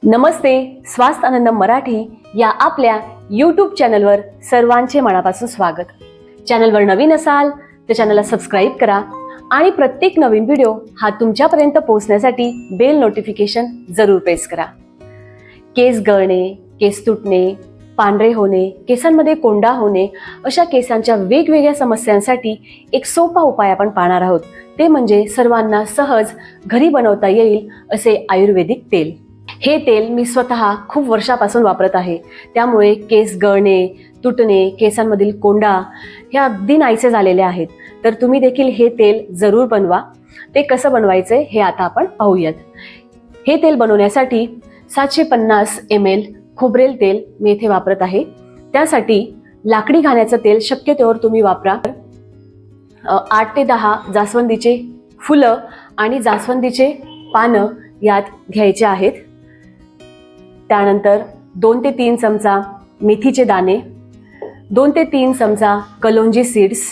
नमस्ते. स्वास्थ्य आनंद मराठी या आपल्या यूट्यूब चॅनलवर सर्वांचे मनापासून स्वागत. चॅनलवर नवीन असाल तर चॅनलला सबस्क्राईब करा आणि प्रत्येक नवीन व्हिडिओ हा तुमच्यापर्यंत पोहोचण्यासाठी बेल नोटिफिकेशन जरूर प्रेस करा. केस गळणे, केस तुटणे, पांढरे होणे, केसांमध्ये कोंडा होणे अशा केसांच्या वेगवेगळ्या समस्यांसाठी एक सोपा उपाय आपण पाहणार आहोत. ते म्हणजे सर्वांना सहज घरी बनवता येईल असे आयुर्वेदिक तेल. हे तेल मी स्वतः खूप वर्षापासून वापरत आहे. त्यामुळे केस गळणे, तुटणे, केसांमधील कोंडा हे अगदी नाहीसे झालेले आहेत. तर तुम्ही देखील हे तेल जरूर बनवा. ते कसं बनवायचे हे आता आपण पाहूयात. हे तेल बनवण्यासाठी 750 ml खोबरेल तेल मी इथे वापरत आहे. त्यासाठी लाकडी घाण्याचं तेल शक्यतोवर तुम्ही वापरा. 8 ते 10 जास्वंदीचे फुलं आणि जास्वंदीचे पानं यात घ्यायचे आहेत. त्यानंतर 2 ते 3 चमचा मेथीचे दाणे, 2 ते 3 चमचा कलोंजी सीड्स.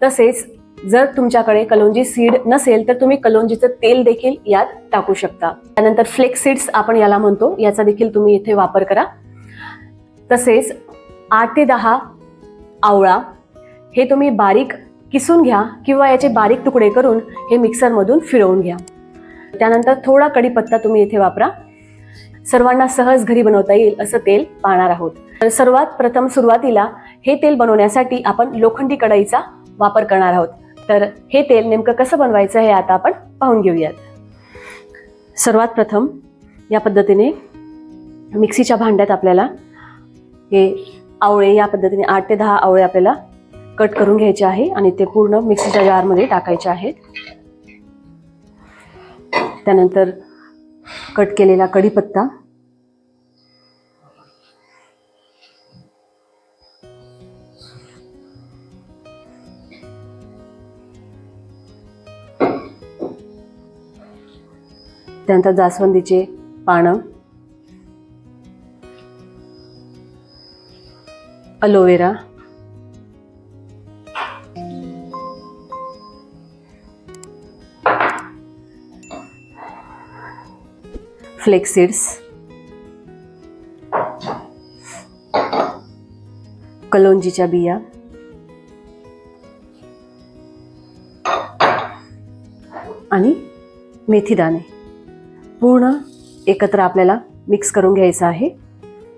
तसेच जर तुमच्याकडे कलोंजी सीड नसेल तर तुम्ही कलोंजीचं तेल देखील यात टाकू शकता. त्यानंतर फ्लेक्स सीड्स आपण याला म्हणतो, याचा देखील तुम्ही इथे वापर करा. तसेच 8 ते 10 आवळा हे तुम्ही बारीक किसून घ्या किंवा याचे बारीक तुकडे करून हे मिक्सरमधून फिरवून घ्या. त्यानंतर थोडा कढीपत्ता तुम्ही इथे वापरा. सर्वांना सहज घरी बनवता येईल असं तेल पाहणार आहोत. तर सर्वात प्रथम सुरुवातीला हे तेल बनवण्यासाठी आपण लोखंडी कढईचा वापर करणार आहोत. तर हे तेल नेमकं कसं बनवायचं हे आता आपण पाहून घेऊयात. सर्वात प्रथम या पद्धतीने मिक्सीच्या भांड्यात आपल्याला हे आवळे या पद्धतीने 8 ते 10 आवळे आपल्याला कट करून घ्यायचे आहे आणि ते पूर्ण मिक्सीच्या जारमध्ये टाकायचे आहेत. त्यानंतर कट केलेला कढीपत्ता, त्यानंतर जास्वंदीचे पानं, अलोवेरा, फ्लेक्स सीड्स, कलोंजीच्या बिया आणि मेथी दाणे पूर्ण एकत्र आपल्याला मिक्स करून घ्यायचं आहे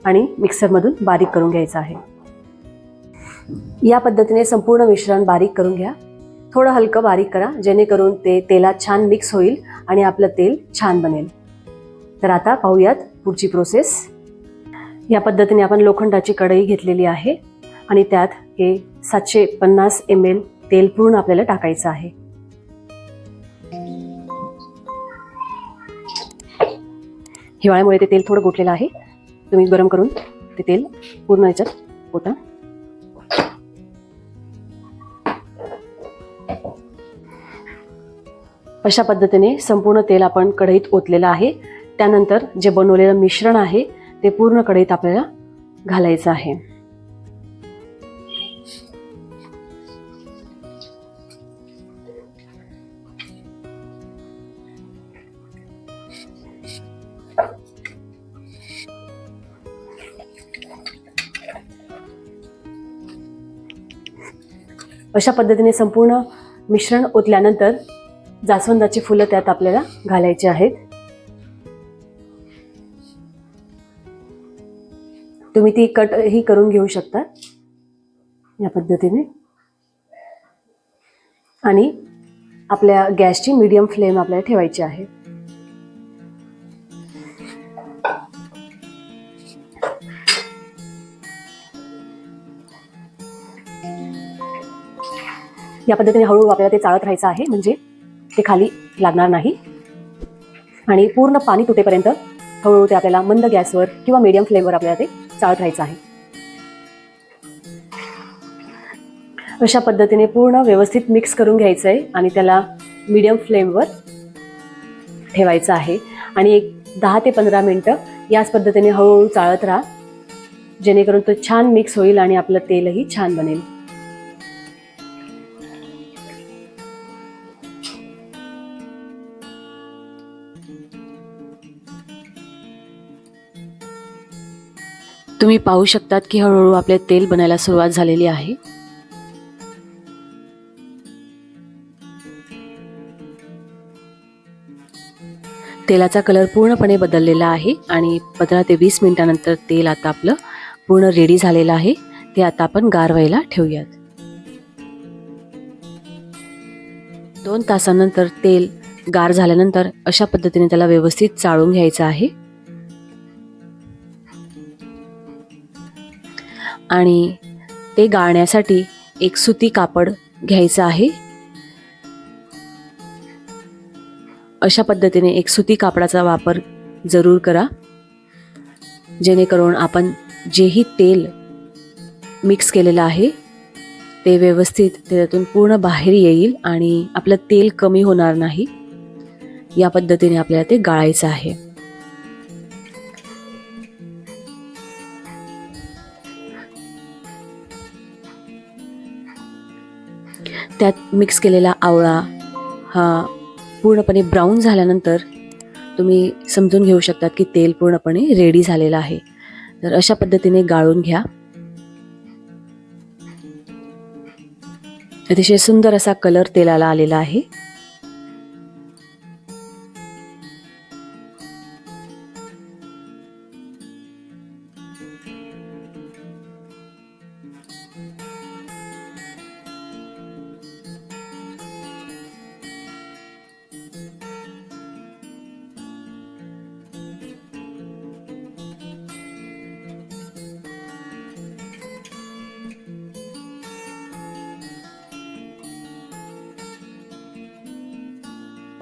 आणि मिक्सरमधून बारीक करून घ्यायचं आहे. या पद्धतीने संपूर्ण मिश्रण बारीक करून घ्या. थोडं हलकं बारीक करा जेणेकरून ते तेलात छान मिक्स होईल आणि आपलं तेल छान बनेल. तर आता पाहूयात पुढची प्रोसेस. या पद्धतीने आपण लोखंडाची कढई घेतलेली आहे आणि त्यात हे 750 ml तेल पूर्ण आपल्याला टाकायचं आहे. हिवाळ्यामुळे ते तेल थोडं गोठलेलं आहे. तुम्ही गरम करून ते तेल पूर्ण याच्यात ओता. अशा पद्धतीने संपूर्ण तेल आपण कढईत ओतलेलं आहे. त्यानंतर जे बनवलेलं मिश्रण आहे ते पूर्ण कढईत आपल्याला घालायचं आहे. अशा पद्धतीने संपूर्ण मिश्रण ओतल्यानंतर जास्वंदाची फुलं त्यात आपल्याला घालायची आहेत. तुम्ही ती कट ही करून घेऊ शकता या पद्धतीने आणि आपल्या गॅसची मीडियम फ्लेम आपल्याला ठेवायची आहे. या पद्धतीने हळूहळू आपल्याला ते चाळत राहायचं आहे म्हणजे ते खाली लागणार नाही. आणि पूर्ण पाणी तुटेपर्यंत हळूहळू ते आपल्याला मंद गॅसवर किंवा मीडियम फ्लेमवर आपल्याला ते चाळत राहायचं आहे. अशा पद्धतीने पूर्ण व्यवस्थित मिक्स करून घ्यायचं आहे आणि त्याला मीडियम फ्लेमवर ठेवायचं आहे आणि एक 10 ते 15 मिनिटं याच पद्धतीने हळूहळू चाळत राहा जेणेकरून तो छान मिक्स होईल आणि आपलं तेलही छान बनेल. तुम्ही पाहू शकतात की हळूहळू आपले तेल बनायला सुरुवात झालेली आहे. तेलाचा कलर पूर्णपणे बदललेला आहे आणि 15 ते 20 मिनिटानंतर तेल आता आपलं पूर्ण रेडी झालेलं आहे. ते आता आपण गार व्हायला ठेवूयात. 2 तासानंतर तेल गार झाल्यानंतर अशा पद्धतीने त्याला व्यवस्थित चाळून घ्यायचं आहे आणि ते गाळण्यासाठी एक सुती कापड घ्यायचं आहे. अशा पद्धतीने एक सुती कापडाचा वापर जरूर करा, जेणेकरून आपण जेही तेल मिक्स केलेलं आहे ते व्यवस्थित त्यातून पूर्ण बाहेर येईल आणि आपलं तेल कमी होणार नाही. या पद्धतीने आपल्याला ते गाळायचं आहे. त्यात मिक्स केलेला आवळा हा पूर्णपणे ब्राऊन झाल्यानंतर तुम्ही समजून घेऊ शकतात की तेल पूर्णपणे रेडी झालेलं आहे. तर अशा पद्धतीने गाळून घ्या. अतिशय सुंदर असा कलर तेलाला आलेला आहे.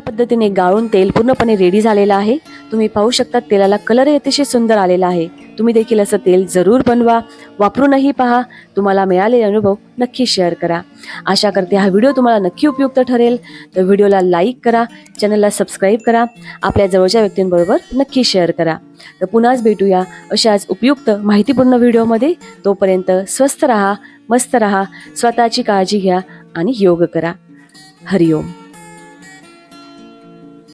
पद्धतीने गाळून तेल पूर्णपणे रेडी झालेलं आहे. तुम्ही पाहू शकता तेलाला कलर अतिशय सुंदर आलेला आहे. तुम्ही देखील असं तेल जरूर बनवा, वापरूनही पहा. तुम्हाला मिळालेले अनुभव नक्की शेअर करा. आशा करते हा व्हिडिओ तुम्हाला नक्की उपयुक्त ठरेल. तर व्हिडिओला लाईक करा, चॅनलला सबस्क्राईब करा, आपल्या जवळच्या व्यक्तींबरोबर नक्की शेअर करा. तर पुन्हाच भेटूया अशाच उपयुक्त माहितीपूर्ण व्हिडिओमध्ये. तोपर्यंत स्वस्थ राहा, मस्त राहा, स्वतःची काळजी घ्या आणि योग करा. हरिओम.